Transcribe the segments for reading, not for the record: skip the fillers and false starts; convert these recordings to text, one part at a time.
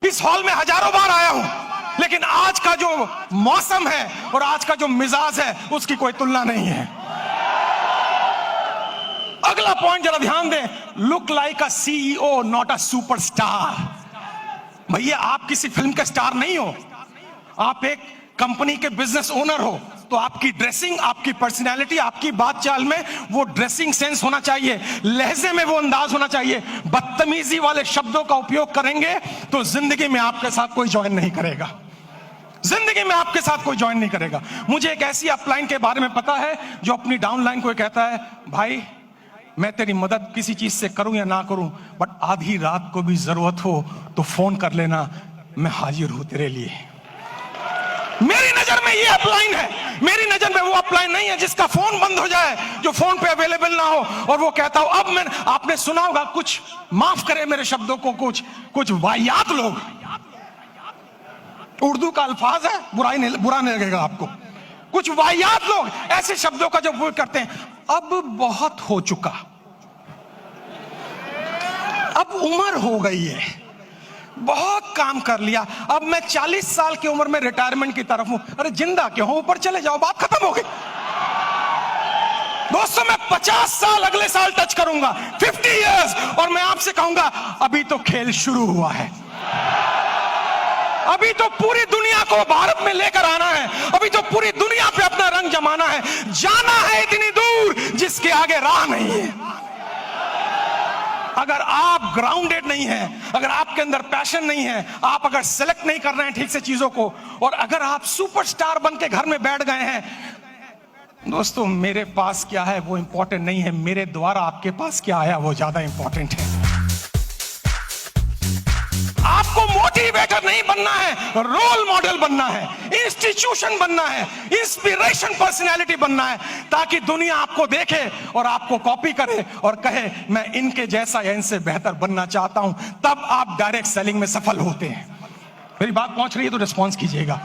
इस हॉल में हजारों बार आया हूं, लेकिन आज का जो मौसम है और आज का जो मिजाज है उसकी कोई तुलना नहीं है। अगला पॉइंट जरा ध्यान दें, look like a CEO not a superstar. भैया आप किसी फिल्म के स्टार नहीं हो, आप एक कंपनी के बिजनेस ओनर हो, तो आपकी ड्रेसिंग, आपकी पर्सनैलिटी, आपकी बात चाल में वो ड्रेसिंग सेंस होना चाहिए, लहजे में वो अंदाज होना चाहिए। बदतमीजी वाले शब्दों का उपयोग करेंगे तो जिंदगी में आपके साथ कोई ज्वाइन नहीं करेगा, जिंदगी में आपके साथ कोई ज्वाइन नहीं करेगा। मुझे एक ऐसी अपलाइन के बारे में पता है जो अपनी डाउनलाइन को कहता है, भाई मैं तेरी मदद किसी चीज से करूं या ना करूं, बट आधी रात को भी जरूरत हो तो फोन कर लेना, मैं हाजिर हूं तेरे लिए। मेरी नजर में ये अपलाइन है, मेरी नजर में वो अपलाइन नहीं है जिसका फोन बंद हो जाए, जो फोन पे अवेलेबल ना हो और वो कहता हो। अब मैं, आपने सुना होगा, कुछ माफ करे मेरे शब्दों को, कुछ वाहियात लोग, उर्दू का अल्फाज है, बुरा नहीं लगेगा आपको, कुछ वाहियात लोग ऐसे शब्दों का जो उपयोग करते हैं, अब बहुत हो चुका, अब उम्र हो गई है, बहुत काम कर लिया, अब मैं 40 साल की उम्र में रिटायरमेंट की तरफ हूं। अरे जिंदा क्यों हो, ऊपर चले जाओ, बात खत्म हो गई। दोस्तों मैं 50 साल अगले साल टच करूंगा, 50 इयर्स, और मैं आपसे कहूंगा अभी तो खेल शुरू हुआ है, अभी तो पूरी दुनिया को भारत में लेकर आना है, अभी तो पूरी दुनिया पे अपना रंग जमाना है, जाना है इतनी दूर जिसके आगे राह नहीं है। अगर आप ग्राउंडेड नहीं हैं, अगर आपके अंदर पैशन नहीं है, आप अगर सेलेक्ट नहीं कर रहे हैं ठीक से चीजों को, और अगर आप सुपरस्टार बन के घर में बैठ गए हैं, दोस्तों मेरे पास क्या है वो इंपॉर्टेंट नहीं है, मेरे द्वारा आपके पास क्या आया वो ज्यादा इंपॉर्टेंट है। आपको मोटिवेटर नहीं बनना है, रोल मॉडल बनना है, इंस्टीट्यूशन बनना है, इंस्पिरेशन पर्सनैलिटी बनना है, ताकि दुनिया आपको देखे और आपको कॉपी करे और कहे मैं इनके जैसा या इनसे बेहतर बनना चाहता हूं। तब आप डायरेक्ट सेलिंग में सफल होते हैं। मेरी बात पहुंच रही है तो रिस्पॉन्स कीजिएगा।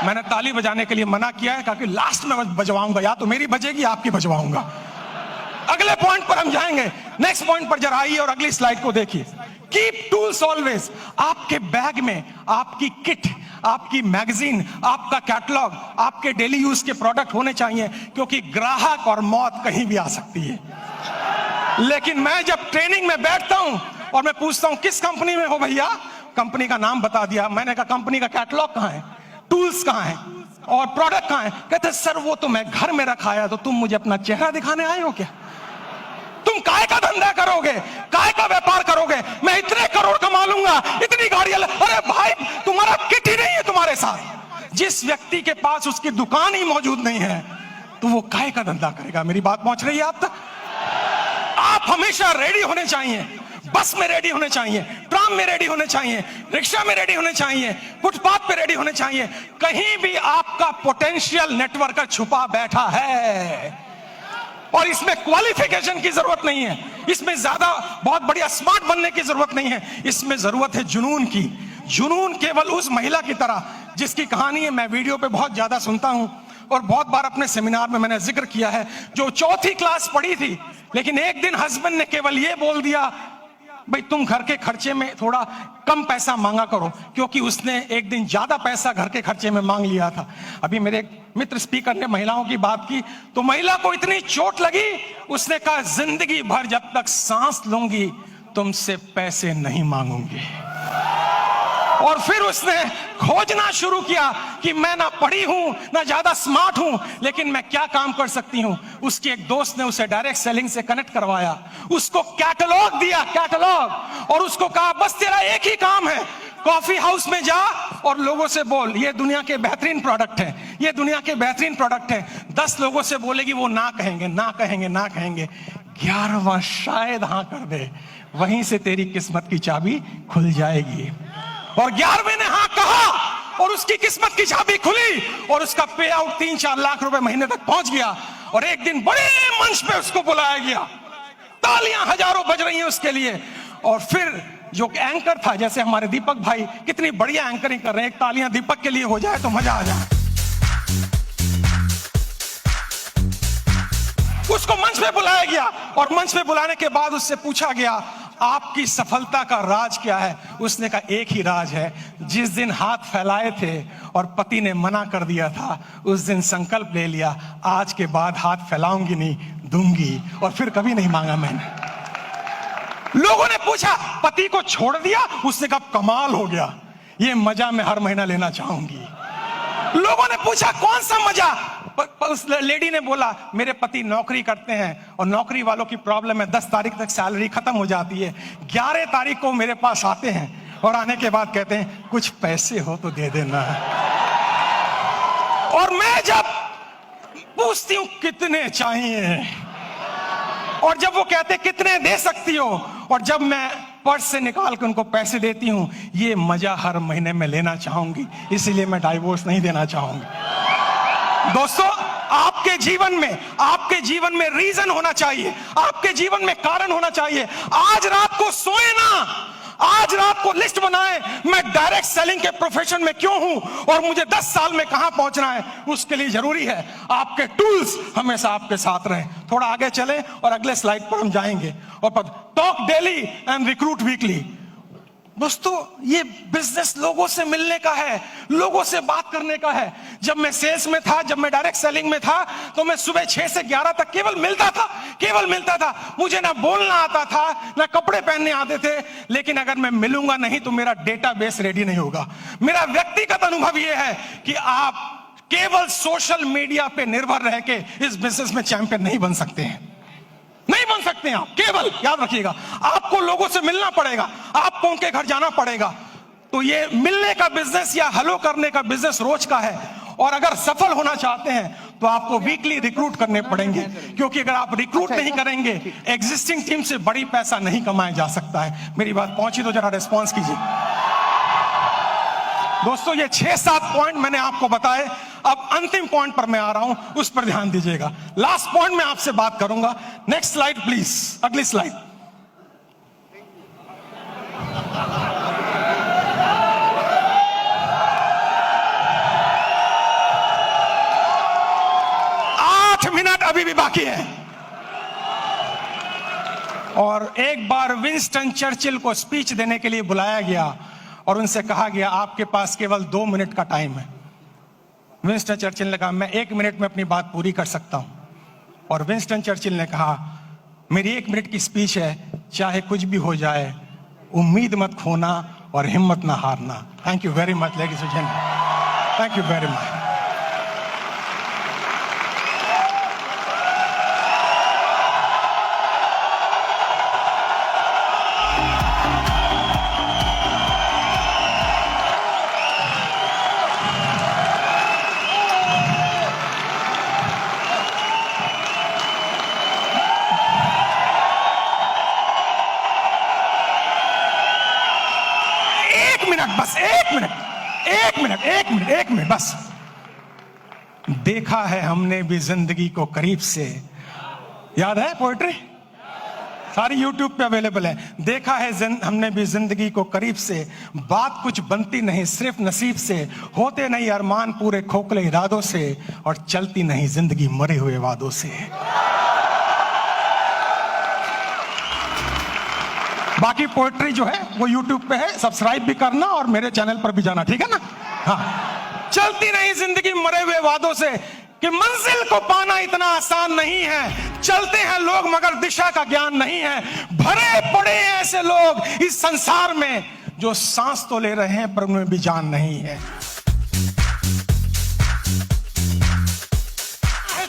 मैंने ताली बजाने के लिए मना किया है क्योंकि लास्ट में बजवाऊंगा, या तो मेरी बजेगी या आपकी बजवाऊंगा। अगले पॉइंट पर हम जाएंगे, नेक्स्ट पॉइंट पर जरा आइए और अगली स्लाइड को देखिए। कीप टूल्स ऑलवेज, आपके बैग में आपकी किट, आपकी मैगजीन, आपका कैटलॉग, आपके डेली यूज के प्रोडक्ट होने चाहिए, क्योंकि ग्राहक और मौत कहीं भी आ सकती है। लेकिन मैं जब ट्रेनिंग में बैठता हूं और मैं पूछता हूं किस कंपनी में हो भैया, कंपनी का नाम बता दिया, मैंने कहा कंपनी का कैटलॉग कहां है, टूल्स कहां है और प्रोडक्ट कहां है, कहते सर वो तो मैं घर में रखा है, तो तुम मुझे अपना चेहरा दिखाने आए हो क्या? तुम काय का धंधा करोगे, काय का व्यापार करोगे, मैं इतने करोड़ कमा लूंगा, इतनी गाड़ियां। अरे भाई तुम्हारा किट ही नहीं है तुम्हारे साथ। जिस व्यक्ति के पास उसकी दुकान ही मौजूद नहीं है तो वो काय का धंधा करेगा। मेरी बात पहुंच रही है आप तक? आप हमेशा रेडी होने चाहिए, बस में रेडी होने चाहिए, ट्राम में रेडी होने चाहिए, रिक्शा में रेडी होने चाहिए, फुटपाथ पे रेडी होने चाहिए। कहीं भी आपका पोटेंशियल नेटवर्कर छुपा बैठा है, और इसमें क्वालिफिकेशन की जरूरत नहीं है, इसमें ज्यादा बहुत बढ़िया स्मार्ट बनने की जरूरत नहीं है, इसमें जरूरत है जुनून की। जुनून केवल उस महिला की तरह जिसकी कहानी है मैं वीडियो पे बहुत ज्यादा सुनता हूं और बहुत बार अपने सेमिनार में मैंने जिक्र किया है, जो 4th क्लास पढ़ी थी, लेकिन एक दिन हस्बैंड ने केवल ये बोल दिया भाई तुम घर के खर्चे में थोड़ा कम पैसा मांगा करो, क्योंकि उसने एक दिन ज्यादा पैसा घर के खर्चे में मांग लिया था। अभी मेरे एक मित्र स्पीकर ने महिलाओं की बात की तो महिला को इतनी चोट लगी, उसने कहा जिंदगी भर जब तक सांस लूंगी तुमसे पैसे नहीं मांगूंगी। और फिर उसने खोजना शुरू किया कि मैं ना पढ़ी हूं ना ज्यादा स्मार्ट हूं, लेकिन मैं क्या काम कर सकती हूं। उसके एक दोस्त ने उसे डायरेक्ट सेलिंग से कनेक्ट करवाया, उसको कैटलॉग दिया, कैटलॉग, और उसको कहा बस तेरा एक ही काम है, कॉफी हाउस में जा और लोगों से बोल ये दुनिया के बेहतरीन प्रोडक्ट है, ये दुनिया के बेहतरीन प्रोडक्ट है। 10 लोगों से बोलेगी, वो ना कहेंगे, ना कहेंगे, ना कहेंगे, 11वां शायद हाँ कर दे, वहीं से तेरी किस्मत की चाबी खुल जाएगी। और 11वें ने हाँ कहा और उसकी किस्मत की चाबी खुली और उसका पे आउट 3-4 लाख रुपए महीने तक पहुंच गया। और एक दिन बड़े मंच पे उसको बुलाया गया, तालियां हजारों बज रही हैं उसके लिए। और फिर जो एंकर था, जैसे हमारे दीपक भाई कितनी बढ़िया एंकरिंग कर रहे हैं, एक तालियां दीपक के लिए हो जाए तो मजा आ जाए। उसको मंच पे बुलाया गया और मंच पे बुलाने के बाद उससे पूछा गया आपकी सफलता का राज क्या है? उसने कहा एक ही राज है, जिस दिन हाथ फैलाए थे और पति ने मना कर दिया था, उस दिन संकल्प ले लिया, आज के बाद हाथ फैलाऊंगी नहीं, दूंगी, और फिर कभी नहीं मांगा मैंने। लोगों ने पूछा पति को छोड़ दिया? उसने कहा कमाल हो गया, ये मजा मैं हर महीना लेना चाहूंगी। लोगों ने पूछा कौन सा मजा? उस लेडी ने बोला मेरे पति नौकरी करते हैं और नौकरी वालों की प्रॉब्लम है, 10 तारीख तक सैलरी खत्म हो जाती है, 11 तारीख को मेरे पास आते हैं और आने के बाद कहते हैं कुछ पैसे हो तो दे देना। और मैं जब पूछती हूं कितने चाहिए, और जब वो कहते कितने दे सकती हो, और जब मैं पर्स से निकाल के उनको पैसे देती हूं, ये मजा हर महीने में लेना चाहूंगी, इसीलिए मैं डाइवोर्स नहीं देना चाहूंगी। दोस्तों, आपके जीवन में रीजन होना चाहिए, आपके जीवन में कारण होना चाहिए। आज रात को सोए ना, आज रात को लिस्ट बनाए, मैं डायरेक्ट सेलिंग के प्रोफेशन में क्यों हूं और मुझे 10 साल में कहां पहुंचना है। उसके लिए जरूरी है आपके टूल्स हमेशा आपके साथ रहे। थोड़ा आगे चलें और अगले स्लाइड पर हम जाएंगे। और talk daily and recruit weekly. दोस्तों, ये बिजनेस लोगों से मिलने का है, लोगों से बात करने का है। जब मैं सेल्स में था, जब मैं डायरेक्ट सेलिंग में था, तो मैं सुबह 6 से 11 तक केवल मिलता था। मुझे ना बोलना आता था, ना कपड़े पहनने आते थे, लेकिन अगर मैं मिलूंगा नहीं तो मेरा डेटाबेस रेडी नहीं होगा। मेरा व्यक्तिगत अनुभव यह है कि आप केवल सोशल मीडिया पे निर्भर रह के इस बिजनेस में चैंपियन नहीं बन सकते हैं, नहीं बन सकते हैं आप। केवल याद रखिएगा, आपको लोगों से मिलना पड़ेगा, आपको उनके घर जाना पड़ेगा। तो ये मिलने का बिजनेस या हेलो करने का बिजनेस रोज का है। और अगर सफल होना चाहते हैं तो आपको वीकली रिक्रूट करने पड़ेंगे, क्योंकि अगर आप रिक्रूट नहीं करेंगे, एग्जिस्टिंग टीम से बड़ी पैसा नहीं कमाया जा सकता है। मेरी बात पहुंची तो जरा रिस्पॉन्स कीजिए। दोस्तों, ये 6-7 पॉइंट मैंने आपको बताए। अब अंतिम पॉइंट पर मैं आ रहा हूं, उस पर ध्यान दीजिएगा। लास्ट पॉइंट मैं आपसे बात करूंगा। नेक्स्ट स्लाइड प्लीज, अगली स्लाइड। मिनट अभी भी बाकी है। और एक बार विंस्टन चर्चिल को स्पीच देने के लिए बुलाया गया और उनसे कहा गया आपके पास केवल 2 मिनट का टाइम है। विंस्टन चर्चिल ने कहा मैं 1 मिनट में अपनी बात पूरी कर सकता हूं। और विंस्टन चर्चिल ने कहा मेरी 1 मिनट की स्पीच है, चाहे कुछ भी हो जाए, उम्मीद मत खोना और हिम्मत ना हारना। Thank you very much ladies and gentleman, thank you very much. बस 1 मिनट बस। देखा है हमने भी जिंदगी को करीब से, याद है पोएट्री, सारी यूट्यूब पे अवेलेबल है। देखा है हमने भी जिंदगी को करीब से, बात कुछ बनती नहीं सिर्फ नसीब से, होते नहीं अरमान पूरे खोखले इरादों से, और चलती नहीं जिंदगी मरे हुए वादों से। बाकी पोएट्री जो है वो यूट्यूब पे है, सब्सक्राइब भी करना और मेरे चैनल पर भी जाना, ठीक है ना। हाँ, चलती नहीं जिंदगी मरे हुए वादों से, कि मंजिल को पाना इतना आसान नहीं है। चलते हैं लोग मगर दिशा का ज्ञान नहीं है। भरे पड़े हैं ऐसे लोग इस संसार में जो सांस तो ले रहे हैं पर उनमें भी जान नहीं है।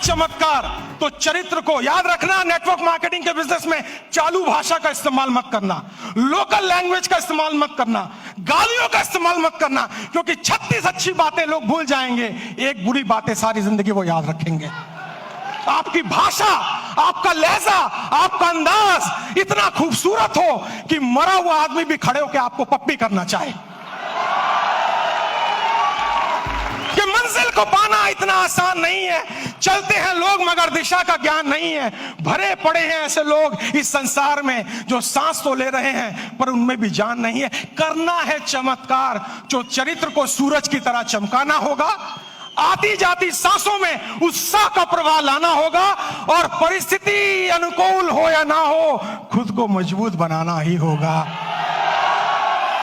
चमत्कार तो चरित्र को याद रखना। नेटवर्क मार्केटिंग के बिजनेस में चालू भाषा का इस्तेमाल मत करना, लोकल लैंग्वेज का इस्तेमाल मत करना, गालियों का इस्तेमाल मत करना, क्योंकि 36 अच्छी बातें लोग भूल जाएंगे, एक बुरी बातें सारी जिंदगी वो याद रखेंगे। आपकी भाषा, आपका लहजा, आपका अंदाज इतना खूबसूरत हो कि मरा हुआ आदमी भी खड़े होकर आपको पप्पी करना चाहे। कि मंजिल को पाना इतना आसान नहीं है। चलते हैं लोग मगर दिशा का ज्ञान नहीं है। भरे पड़े हैं ऐसे लोग इस संसार में जो सांस तो ले रहे हैं पर उनमें भी जान नहीं है। करना है चमत्कार, जो चरित्र को सूरज की तरह चमकाना होगा, आती जाती सांसों में उत्साह का प्रवाह लाना होगा और परिस्थिति अनुकूल हो या ना हो खुद को मजबूत बनाना ही होगा।